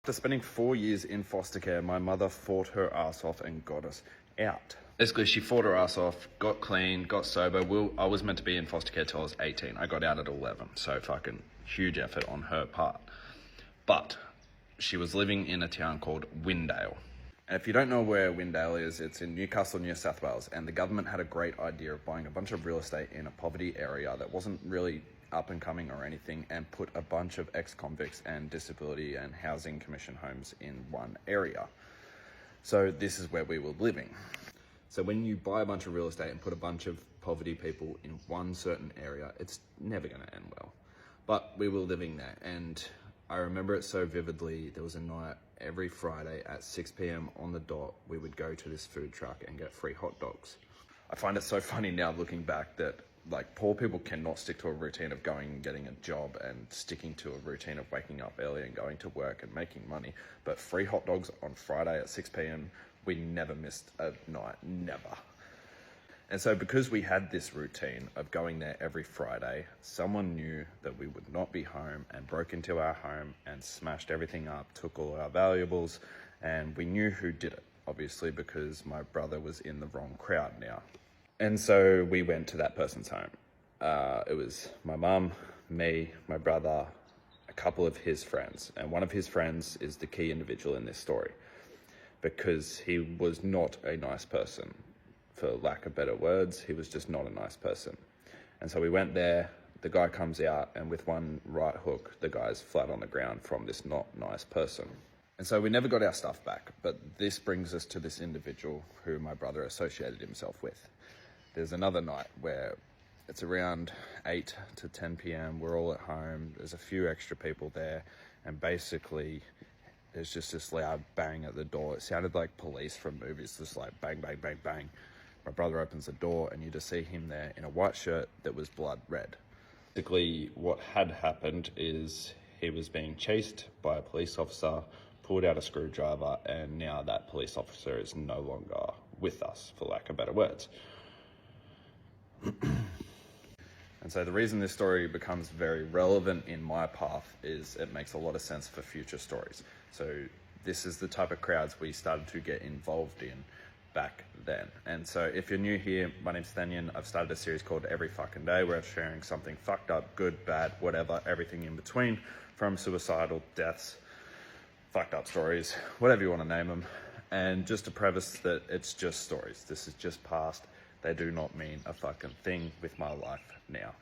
After spending 4 years in foster care, my mother fought her ass off and got us out. Basically, she fought her ass off, got clean, got sober. I was meant to be in foster care till I was 18. I got out at 11, so fucking huge effort on her part. But she was living in a town called Windale. And if you don't know where Windale is, it's in Newcastle, New South Wales, and the government had a great idea of buying a bunch of real estate in a poverty area that wasn't really up and coming or anything, and put a bunch of ex-convicts and disability and housing commission homes in one area. So this is where we were living. So when you buy a bunch of real estate and put a bunch of poverty people in one certain area, it's never going to end well. But we were living there, and I remember it so vividly. There was a night every Friday at 6 p.m. on the dot, we would go to this food truck and get free hot dogs. I find it so funny now looking back that like poor people cannot stick to a routine of going and getting a job and sticking to a routine of waking up early and going to work and making money. But free hot dogs on Friday at 6 p.m, we never missed a night, never. And so because we had this routine of going there every Friday, someone knew that we would not be home and broke into our home and smashed everything up, took all our valuables, and we knew who did it, obviously, because my brother was in the wrong crowd now. And so we went to that person's home. It was my mum, me, my brother, a couple of his friends. And one of his friends is the key individual in this story because he was not a nice person. For lack of better words, he was just not a nice person. And so we went there, the guy comes out, and with one right hook, the guy's flat on the ground from this not nice person. And so we never got our stuff back, but this brings us to this individual who my brother associated himself with. There's another night where it's around 8 to 10 p.m. We're all at home. There's a few extra people there. And basically, there's just this loud bang at the door. It sounded like police from movies, just like bang, bang, bang, bang. My brother opens the door and you just see him there in a white shirt that was blood red. Basically, what had happened is he was being chased by a police officer, pulled out a screwdriver, and now that police officer is no longer with us, for lack of better words. And so the reason this story becomes very relevant in my path is it makes a lot of sense for future stories. So this is the type of crowds we started to get involved in back then. And so if you're new here, my name's Thanyan. I've started a series called Every Fucking Day where I'm sharing something fucked up, good, bad, whatever, everything in between, from suicidal, deaths, fucked up stories, whatever you want to name them. And just to preface that it's just stories. This is just past. They do not mean a fucking thing with my life now.